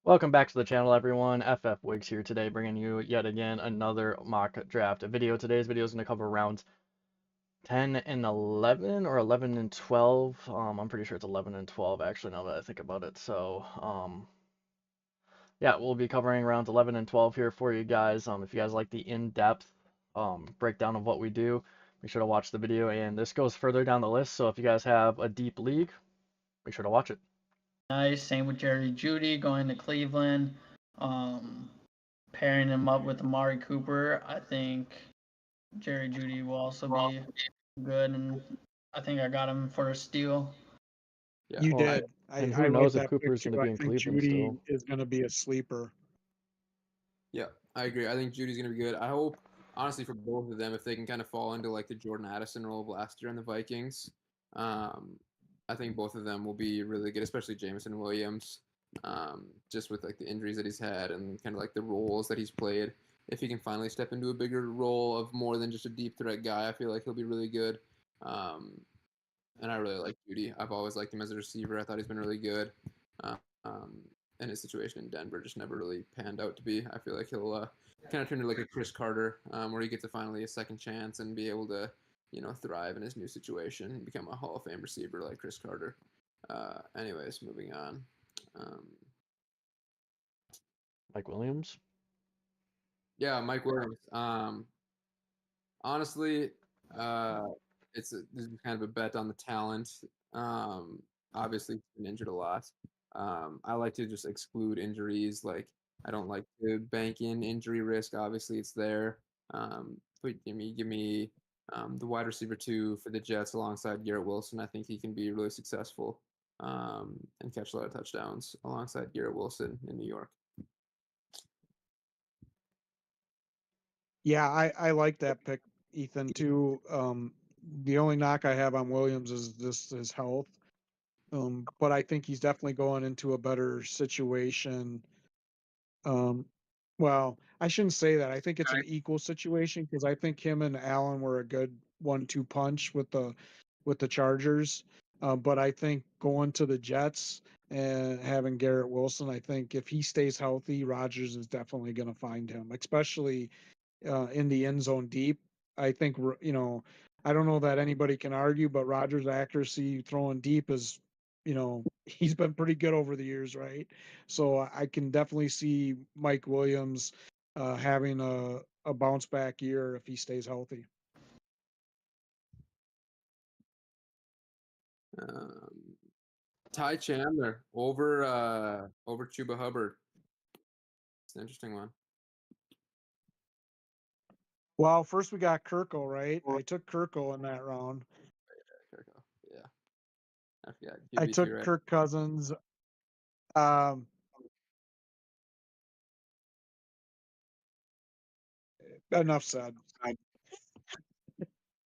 Welcome back to the channel, everyone. FF Wyggzz here today, bringing you yet again another mock draft video. Today's video is going to cover rounds 10 and 11, or 11 and 12. I'm pretty sure it's 11 and 12, actually, now that I think about it. Yeah, we'll be covering rounds 11 and 12 here for you guys. If you guys like the in-depth breakdown of what we do, be sure to watch the video. And this goes further down the list, so if you guys have a deep league, make sure to watch it. Nice. Same with Jerry Jeudy going to Cleveland. Um, Pairing him up with Amari Cooper, I think Jerry Jeudy will also be good, and I think I got him for a steal. Yeah. You Well, did. and I who like knows if that pick Cooper's too. going to be I in think Cleveland Judy still. is going to be a sleeper. Yeah, I agree. I think Judy's gonna be good. I hope, honestly, for both of them, if they can kind of fall into like the Jordan Addison role of last year in the Vikings, I think both of them will be really good, especially Jameson Williams, just with like the injuries that he's had and kind of like the roles that he's played. If he can finally step into a bigger role of more than just a deep threat guy, I feel like he'll be really good. Um, and I really like Judy. I've always liked him as a receiver. I thought he's been really good. Um, and his situation in Denver just never really panned out to be. I feel like he'll kind of turn into like a Chris Carter, where he gets a finally a second chance and be able to, thrive in his new situation and become a Hall of Fame receiver like Chris Carter. Anyways, moving on. Um, Mike Williams? yeah, Mike Williams. Honestly, this is kind of a bet on the talent. Obviously, he's been injured a lot. I like to just exclude injuries. Like, I don't like to bank in injury risk. Obviously, it's there. But give me the wide receiver two for the Jets alongside Garrett Wilson. I think he can be really successful and catch a lot of touchdowns alongside Garrett Wilson in New York. Yeah, I like that pick, Ethan, too. The only knock I have on Williams is just his health. But I think he's definitely going into a better situation. Um, well, I shouldn't say that. I think it's an equal situation because I think him and Allen were a good 1-2 punch with the Chargers. But I think going to the Jets and having Garrett Wilson, I think if he stays healthy, Rodgers is definitely going to find him, especially in the end zone deep. I think I don't know that anybody can argue, but Rodgers' accuracy throwing deep is, he's been pretty good over the years, right? So I can definitely see Mike Williams having a bounce back year if he stays healthy. Um, Ty Chandler over Chuba Hubbard. It's an interesting one. Well, first we got Kirko, right? I took Kirko in that round. Yeah, I forgot. I QB2, took right? Kirk Cousins. Um, Enough said. I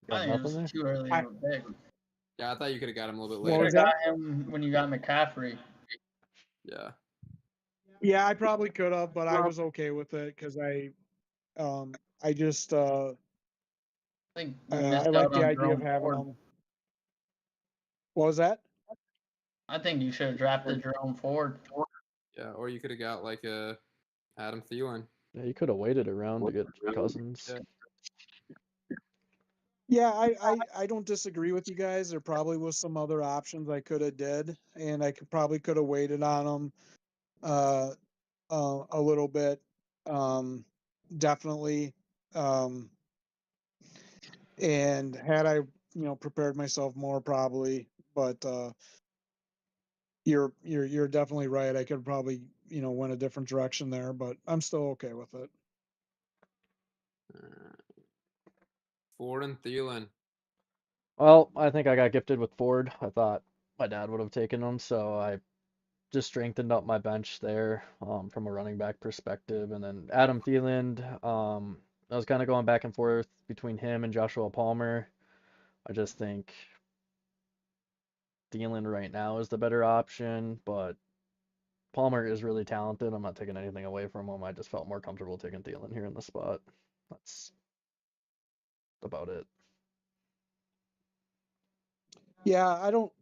Got think it nothing was there? too early I, of a pick. Yeah, I thought you could have got him a little bit what Should later. was have that? got him when you got McCaffrey. Yeah. Yeah, I probably could have, but I was okay with it because I just I think you I missed like out the on idea of Jerome having Ford. them. What was that? I think you should have drafted Jerome Ford. Yeah, or you could have got like a Adam Thielen. Yeah, you could have waited around to get Cousins. Yeah. Yeah, I don't disagree with you guys. There probably was some other options I could have did, and I could have waited on them uh, a little bit. Definitely. Um, and had I prepared myself more, probably. But you're definitely right. I could probably went a different direction there, but I'm still okay with it. Ford and Thielen. Well, I think I got gifted with Ford. I thought my dad would have taken him, so I just strengthened up my bench there from a running back perspective. And then Adam Thielen, I was kind of going back and forth between him and Joshua Palmer. I just think Thielen right now is the better option, but Palmer is really talented. I'm not taking anything away from him. I just felt more comfortable taking Thielen here in the spot. That's about it. Yeah, I don't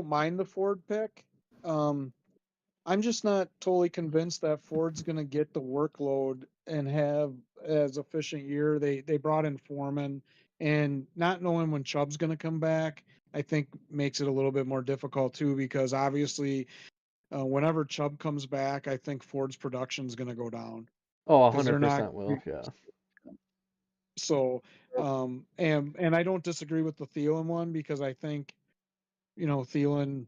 mind the Ford pick. I'm just not totally convinced that Ford's going to get the workload and have as efficient year. They brought in Foreman, and not knowing when Chubb's going to come back, I think makes it a little bit more difficult too. Because obviously, whenever Chubb comes back, I think Ford's production is going to go down Oh, because they're not. 100% will. Yeah. So, and I don't disagree with the Thielen one because I think, Thielen,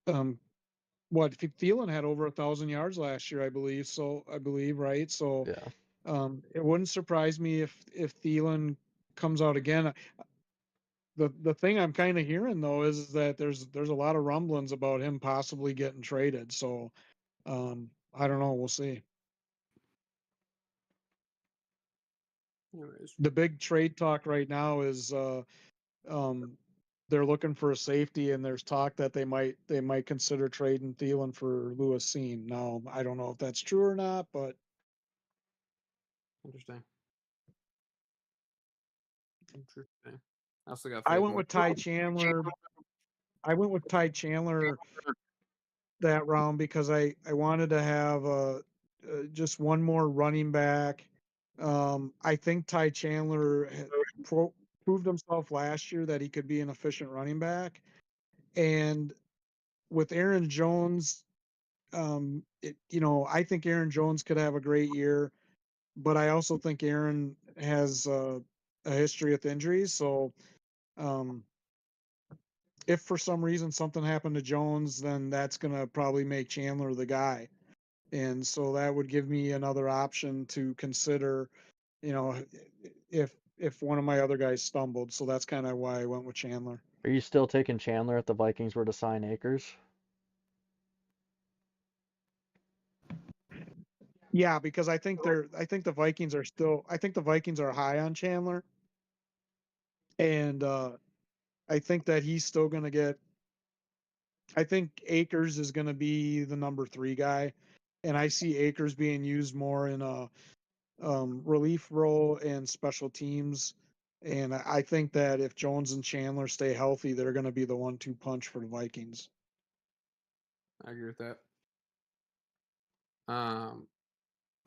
Thielen had over 1,000 yards last year, I believe. So I believe, right? So, Yeah. it wouldn't surprise me if Thielen comes out again. The thing I'm kind of hearing though is that there's a lot of rumblings about him possibly getting traded. So, I don't know. We'll see. Anyways, The big trade talk right now is they're looking for a safety, and there's talk that they might consider trading Thielen for Lewis Seen. Now, I don't know if that's true or not, but interesting. Interesting. I also got I faith went in with Ty Chandler. I went with Ty Chandler that round because I wanted to have just one more running back. I think Ty Chandler proved himself last year that he could be an efficient running back, and with Aaron Jones, I think Aaron Jones could have a great year, but I also think Aaron has a history with injuries. So, um, if for some reason something happened to Jones, then that's going to probably make Chandler the guy. And so that would give me another option to consider, you know, if one of my other guys stumbled. So that's kind of why I went with Chandler. Are you still taking Chandler if the Vikings were to sign Akers? Yeah, because I think the Vikings are high on Chandler, and I think that he's still going to get. I think Akers is going to be the number 3 guy, and I see Akers being used more in a relief role and special teams. And I think that if Jones and Chandler stay healthy, they're going to be the 1-2 punch for the Vikings. I agree with that.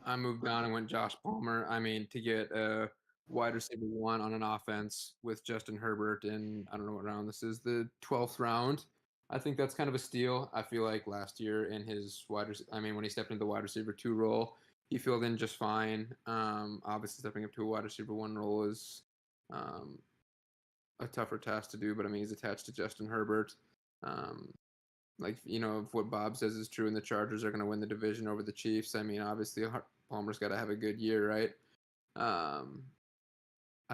I moved on and went Josh Palmer. I mean, to get a wide receiver 1 on an offense with Justin Herbert in, I don't know what round this is, the 12th round. I think that's kind of a steal. I feel like last year in his when he stepped into the wide receiver 2 role, he filled in just fine. Obviously, stepping up to a wide receiver 1 role is a tougher task to do, but I mean, he's attached to Justin Herbert. If what Bob says is true and the Chargers are going to win the division over the Chiefs, I mean, obviously Palmer's got to have a good year, right? I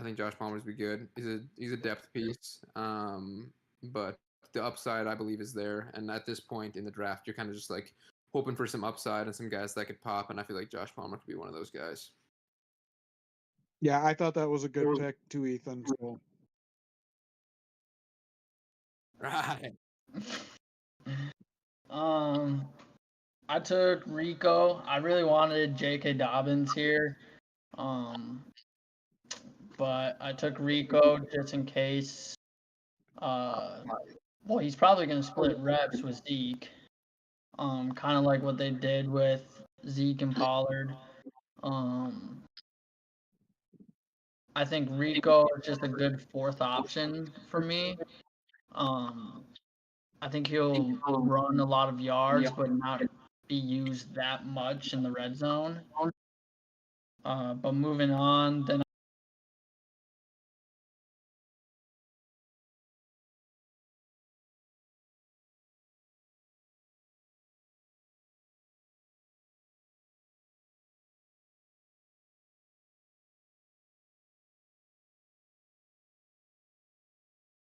think Josh Palmer's be good. He's a depth piece, but the upside I believe is there. And at this point in the draft, you're kind of just like hoping for some upside and some guys that could pop. And I feel like Josh Palmer could be one of those guys. Yeah, I thought that was a good pick too, Ethan. So. Right. I took Rico. I really wanted J.K. Dobbins here, but I took Rico just in case. Well, he's probably going to split reps with Zeke, kind of like what they did with Zeke and Pollard. I think Rico is just a good 4th option for me. I think he'll run a lot of yards, but not be used that much in the red zone. But moving on, then